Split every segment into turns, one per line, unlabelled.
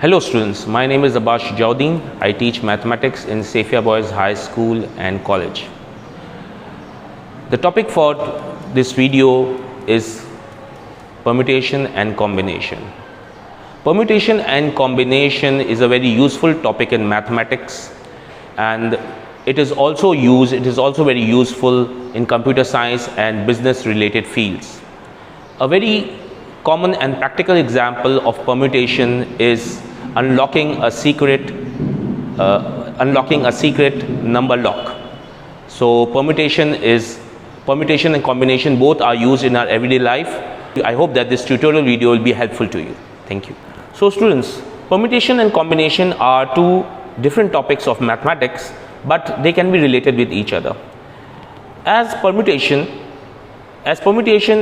Hello students, my name is Abash Jaudin. I teach mathematics in Safia Boys High School and College. The topic for this video is permutation and combination. Permutation and combination is a very useful topic in mathematics, and it is also very useful in computer science and business related fields. A very common and practical example of permutation is unlocking a secret number lock. So permutation and combination both are used in our everyday life. I hope that this tutorial video will be helpful to you. Thank you. So students, permutation and combination are two different topics of mathematics, but they can be related with each other. As permutation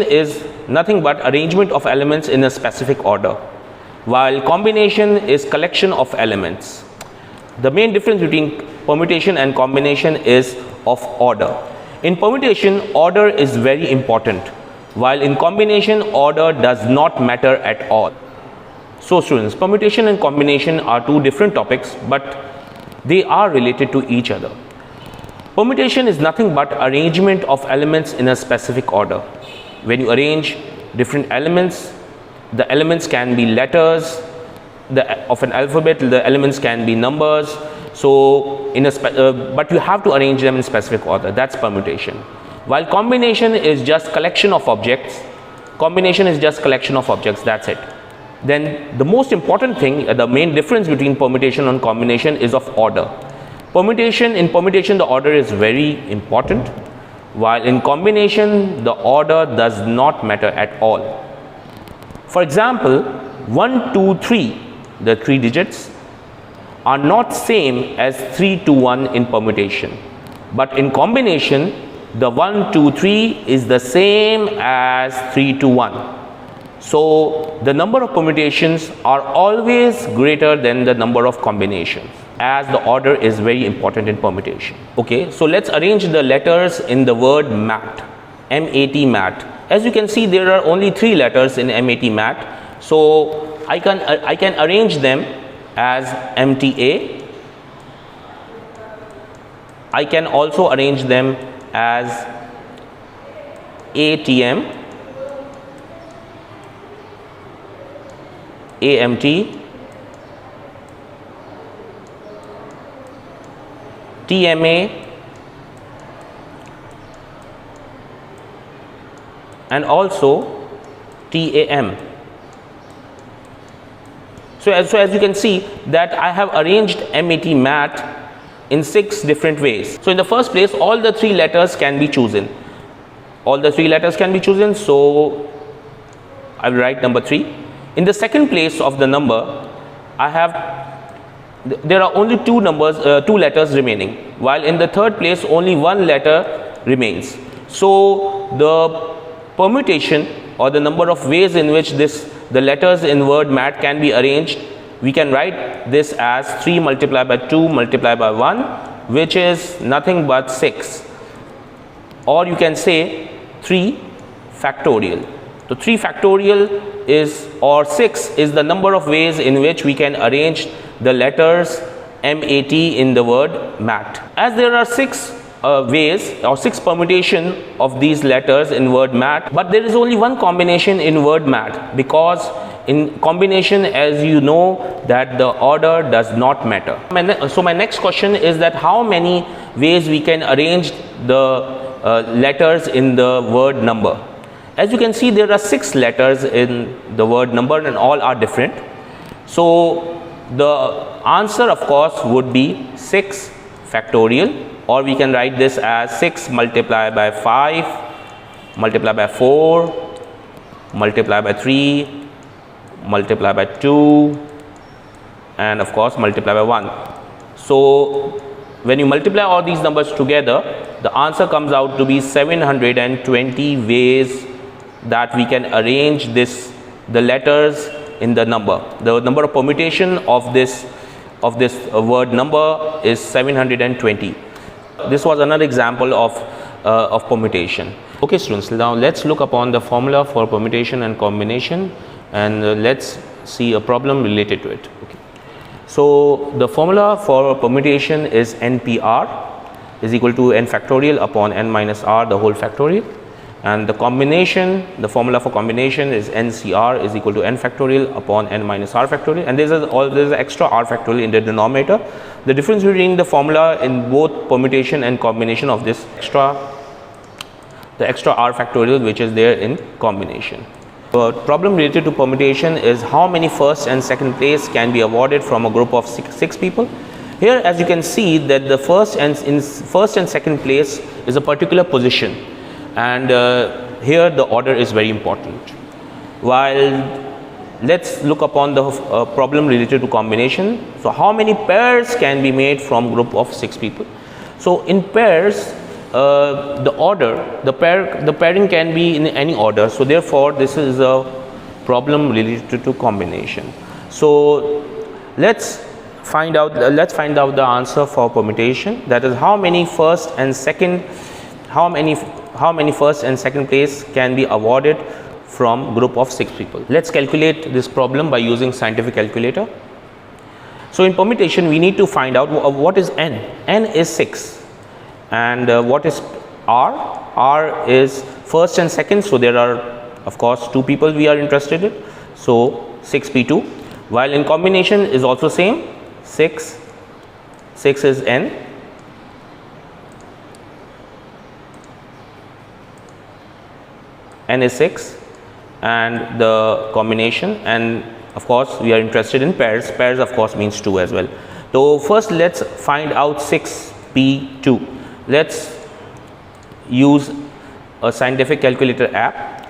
is nothing but arrangement of elements in a specific order, while combination is collection of elements. The main difference between permutation and combination is of order. In permutation, order is very important, while in combination, order does not matter at all. So students, permutation and combination are two different topics, but they are related to each other. Permutation is nothing but arrangement of elements in a specific order. When you arrange different elements, the elements can be letters of an alphabet, the elements can be numbers. So but you have to arrange them in specific order. That's permutation. While combination is just collection of objects. That's it. Then the most important thing, the main difference between permutation and combination is of order. In permutation, the order is very important, while in combination, the order does not matter at all. For example, 1, 2, 3, the three digits, are not same as 3 to 1 in permutation. But in combination, the 1, 2, 3 is the same as 3 to 1. So the number of permutations are always greater than the number of combinations, as the order is very important in permutation. Okay, so let's arrange the letters in the word mat, M-A-T, mat. As you can see, there are only 3 letters in M-A-T, mat. So I can arrange them as M-T-A. I can also arrange them as A-T-M, A-M-T, TMA, and also TAM. So as you can see that I have arranged MAT, mat, in 6 different ways. So in the first place, all the 3 letters can be chosen. So I will write number 3. In the second place of the number, there are only 2 letters remaining, while in the third place only 1 letter remains. So the permutation, or the number of ways in which the letters in word mat can be arranged, we can write this as 3 multiplied by 2 multiplied by 1, which is nothing but 6, or you can say 3 factorial. So 3 factorial or 6 is the number of ways in which we can arrange the letters MAT in the word mat. As there are 6 ways or 6 permutation of these letters in word mat, but there is only 1 combination in word mat, because in combination, as you know, that the order does not matter. So my next question is that how many ways we can arrange the letters in the word number. As you can see, there are 6 letters in the word number, and all are different. So the answer, of course, would be 6 factorial, or we can write this as 6 multiplied by 5 multiplied by 4 multiplied by 3 multiplied by 2, and of course multiplied by 1. So when you multiply all these numbers together, the answer comes out to be 720 ways that we can arrange the letters in the number. The number of permutation of this word number is 720. This was another example of permutation. Okay students, now let's look upon the formula for permutation and combination, and let's see a problem related to it. Okay. So the formula for permutation is NPR is equal to n factorial upon n minus r the whole factorial, and the combination, the formula for combination is NCR is equal to n factorial upon n minus r factorial, and there's an extra r factorial in the denominator. The difference between the formula in both permutation and combination of this the extra r factorial which is there in combination. The problem related to permutation is how many first and second place can be awarded from a group of six people. Here, as you can see, that the first and second place is a particular position, and here the order is very important. While let's look upon the problem related to combination. So how many pairs can be made from group of 6 people? So in pairs, the pairing can be in any order. So therefore, this is a problem related to combination. So let's find out the answer for permutation. That is, how many first and second place can be awarded from group of 6 people. Let's calculate this problem by using scientific calculator. So in permutation, we need to find out what is n. N is 6, and what is r? R is first and second. So there are, of course, 2 people we are interested in. So 6p2. While in combination is also same. 6 is n. N is 6, and the combination, and of course we are interested in pairs. Pairs of course means 2 as well. So first let's find out 6p2. Let's use a scientific calculator app.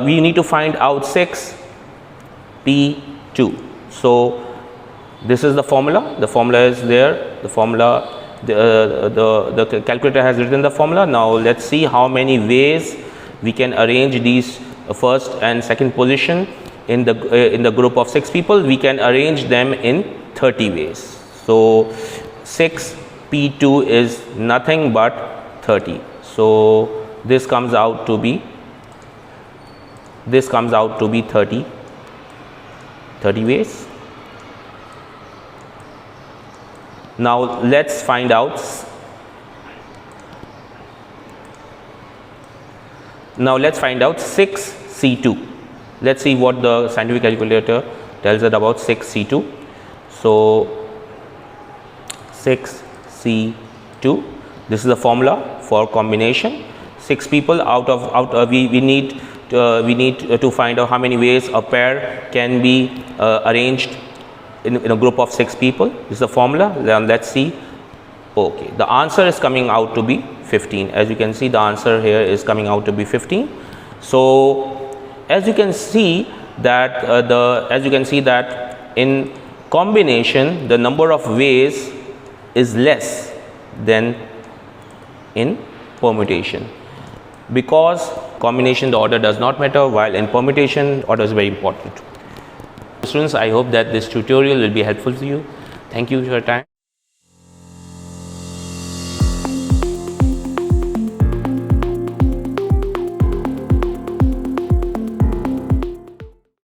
We need to find out 6p2. So this is the formula. The formula is there. The formula, the calculator has written the formula. Now let's see how many ways we can arrange these first and second position in the group of 6 people. We can arrange them in 30 ways. So 6p2 is nothing but 30. So this comes out to be 30 ways. Now let's find out 6c2. Let's see what the scientific calculator tells us about 6c2. So 6c2, this is the formula for combination. 6 people we need to find out how many ways a pair can be arranged in a group of 6 people. This is the formula. Then let's see. Okay, the answer is coming out to be 15. As you can see, the answer here is coming out to be 15. So as you can see that in combination the number of ways is less than in permutation, because combination the order does not matter, while in permutation order is very important. Students, I hope that this tutorial will be helpful to you. Thank you for your time.